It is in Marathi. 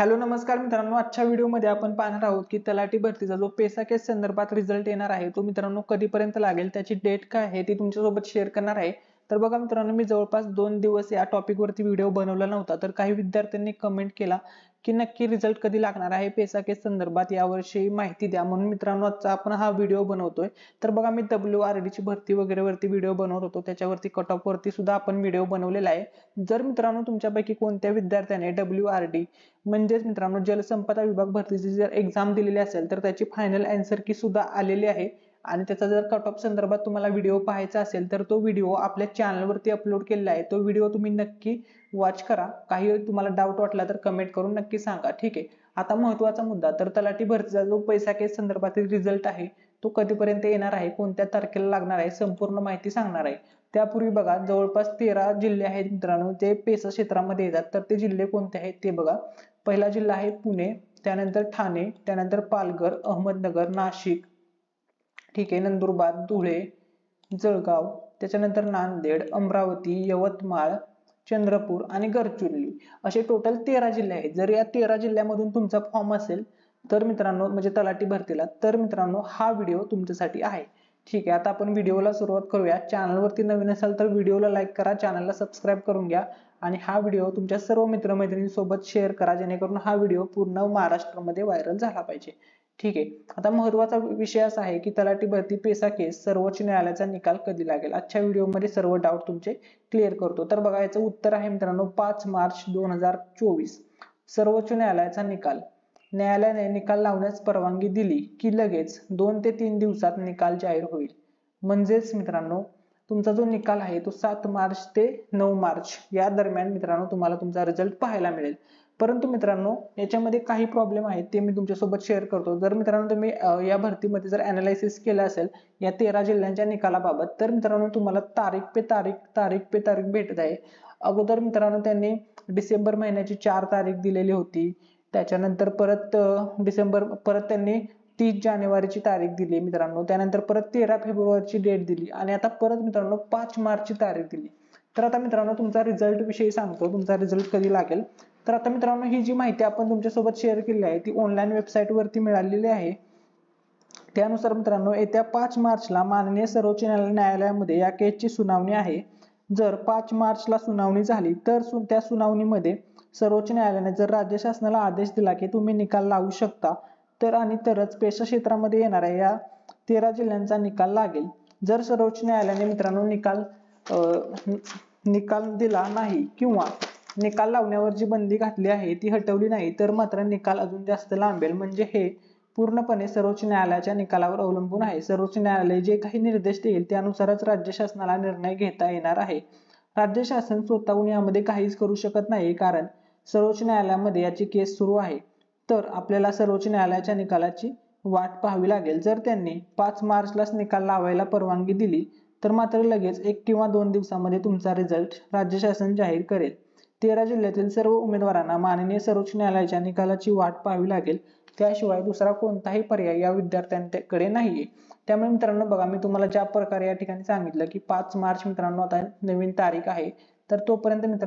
हॅलो नमस्कार मित्रांनो, आजच्या व्हिडिओमध्ये आपण पाहणार आहोत की तलाठी भरतीचा जो पेसा केस संदर्भात रिझल्ट येणार आहे तो मित्रांनो कधीपर्यंत लागेल, त्याची डेट काय आहे ती तुमच्यासोबत शेअर करणार आहे। तर बघा मित्रांनो, मी जवळपास 2 दिवस या टॉपिक वरती व्हिडिओ बनवला नव्हता, तर काही विद्यार्थ्यांनी कमेंट केला की नक्की रिझल्ट कधी लागणार आहे पेसा केस संदर्भात, यावर्षी माहिती द्या। म्हणून मित्रांनो आजचा आपण हा व्हिडिओ बनवतोय। तर बघा, मी WRD ची भरती वगैरे वरती व्हिडिओ बनवत होतो, त्याच्यावरती कट ऑफ वरती सुद्धा आपण व्हिडिओ बनवलेला आहे। जर मित्रांनो तुमच्यापैकी कोणत्या विद्यार्थ्याने WRD म्हणजेच मित्रांनो जलसंपदा विभाग भरतीची जर एक्झाम दिलेली असेल तर त्याची फायनल आन्सर की सुद्धा आलेली आहे आणि त्याचा जर कट ऑफ संदर्भात तुम्हाला व्हिडिओ पाहायचा असेल तर तो व्हिडिओ आपल्या चॅनल वरती अपलोड केलेला आहे। तो व्हिडिओ तुम्ही नक्की वॉच करा। काही तुम्हाला डाऊट वाटला तर कमेंट करून नक्की सांगा, ठीक आहे। आता महत्त्वाचा मुद्दा, तर तलाठी भरतीचा जो पेसा केस संदर्भातील रिझल्ट आहे तो कधीपर्यंत येणार आहे, कोणत्या तारखेला लागणार आहे, संपूर्ण माहिती सांगणार आहे। त्यापूर्वी बघा, जवळपास 13 जिल्हे आहेत मित्रांनो ते पेसा क्षेत्रामध्ये येतात। तर ते जिल्हे कोणते आहेत ते बघा। पहिला जिल्हा आहे पुणे, त्यानंतर ठाणे, त्यानंतर पालघर, अहमदनगर, नाशिक, ठीक आहे, नंदुरबार, धुळे, जळगाव, त्याच्यानंतर नांदेड, अमरावती, यवतमाळ, चंद्रपूर आणि गडचिरोली, असे टोटल 13 जिल्हे आहेत। जर या 13 जिल्ह्यामधून तुमचा फॉर्म असेल तर मित्रांनो, म्हणजे तलाठी भरतीला, तर मित्रांनो हा व्हिडिओ तुमच्यासाठी आहे, ठीक आहे। आता आपण व्हिडिओला सुरुवात करूया। चॅनल वरती नवीन असाल तर व्हिडिओला लाईक करा, चॅनलला सबस्क्राइब करून घ्या आणि हा व्हिडिओ तुमच्या सर्व मित्रमैत्रिणींसोबत शेअर करा, जेणेकरून हा व्हिडिओ पूर्ण महाराष्ट्रामध्ये व्हायरल झाला पाहिजे, ठीक आहे। आता महत्त्वाचा विषय असा आहे की तलाठी भरती पेसा केस सर्वोच्च न्यायालयाचा निकाल कधी लागेल। आजच्या व्हिडिओमध्ये सर्व डाऊट तुमचे क्लिअर करतो। तर बघा, याचं उत्तर आहे मित्रांनो 5 मार्च 2024। सर्वोच्च न्यायालयाचा निकाल, न्यायालयाने निकाल लावण्यास परवानगी दिली की लगेच 2 ते 3 दिवसात निकाल जाहीर होईल। म्हणजेच मित्रांनो तुमचा जो निकाल आहे तो 7 मार्च ते 9 मार्च या दरम्यान मित्रांनो तुम्हाला तुमचा रिझल्ट पाहायला मिळेल। परंतु मित्रांनो याच्यामध्ये काही प्रॉब्लेम आहेत ते मी तुमच्यासोबत शेअर करतो। जर मित्रांनो तुम्ही या भरतीमध्ये जर अनालिसिस केलं असेल या 13 जिल्ह्यांच्या निकालाबाबत, तर मित्रांनो तुम्हाला तारीख पे तारीख भेटत आहे। अगोदर मित्रांनो त्यांनी डिसेंबर महिन्याची 4 तारीख दिलेली होती, त्याच्यानंतर परत परत त्यांनी 30 जानेवारीची तारीख दिली मित्रांनो, त्यानंतर परत 13 फेब्रुवारीची डेट दिली आणि आता परत मित्रांनो 5 मार्चची तारीख दिली। तर आता मित्रांनो तुमचा रिझल्ट विषयी सांगतो, तुमचा रिझल्ट कधी लागेल। तर आता मित्रांनो ही जी माहिती आपण तुमच्यासोबत शेअर केली आहे ती ऑनलाईन वेबसाईट वरती मिळालेली आहे। त्यानुसार मित्रांनो येत्या 5 मार्चला माननीय सर्वोच्च न्यायालयामध्ये या केसची सुनावणी आहे। जर 5 मार्चला सुनावणी झाली तर त्या सुनावणीमध्ये सर्वोच्च न्यायालयाने जर राज्य शासनाला आदेश दिला की तुम्ही निकाल लावू शकता, तर आणि तरच पेसा क्षेत्रामध्ये येणाऱ्या या 13 जिल्ह्यांचा निकाल लागेल। जर सर्वोच्च न्यायालयाने मित्रांनो निकाल दिला नाही किंवा निकाल लावण्यावर जी बंदी घातली आहे ती हटवली नाही, तर मात्र निकाल अजून जास्त लांबेल। म्हणजे हे पूर्णपणे सर्वोच्च न्यायालयाच्या निकालावर अवलंबून आहे। सर्वोच्च न्यायालय जे काही निर्देश देईल त्यानुसारच राज्य शासनाला निर्णय घेता येणार आहे। राज्य शासन स्वतःहून यामध्ये काहीच करू शकत नाही, कारण सर्वोच्च न्यायालयामध्ये याची केस सुरू आहे। तर आपल्याला सर्वोच्च न्यायालयाच्या निकालाची वाट पाहावी लागेल। जर त्यांनी 5 मार्चलाच निकाल लावायला परवानगी दिली तर मात्र लगेच 1 किंवा 2 दिवसामध्ये तुमचा रिझल्ट राज्य शासन जाहीर करेल। 13 जिल्ह्यातील सर्व उमेदवारांना माननीय सर्वोच्च न्यायालयाच्या निकालाची वाट पाहावी लागेल, त्याशिवाय दुसरा कोणताही पर्याय या विद्यार्थ्यांकडे नाहीये। त्यामुळे मित्रांनो बघा, मी तुम्हाला ज्या प्रकारे या ठिकाणी सांगितलं की 5 मार्च मित्रांनो आता नवीन तारीख आहे, तर तोपर्यंत मित्रांनो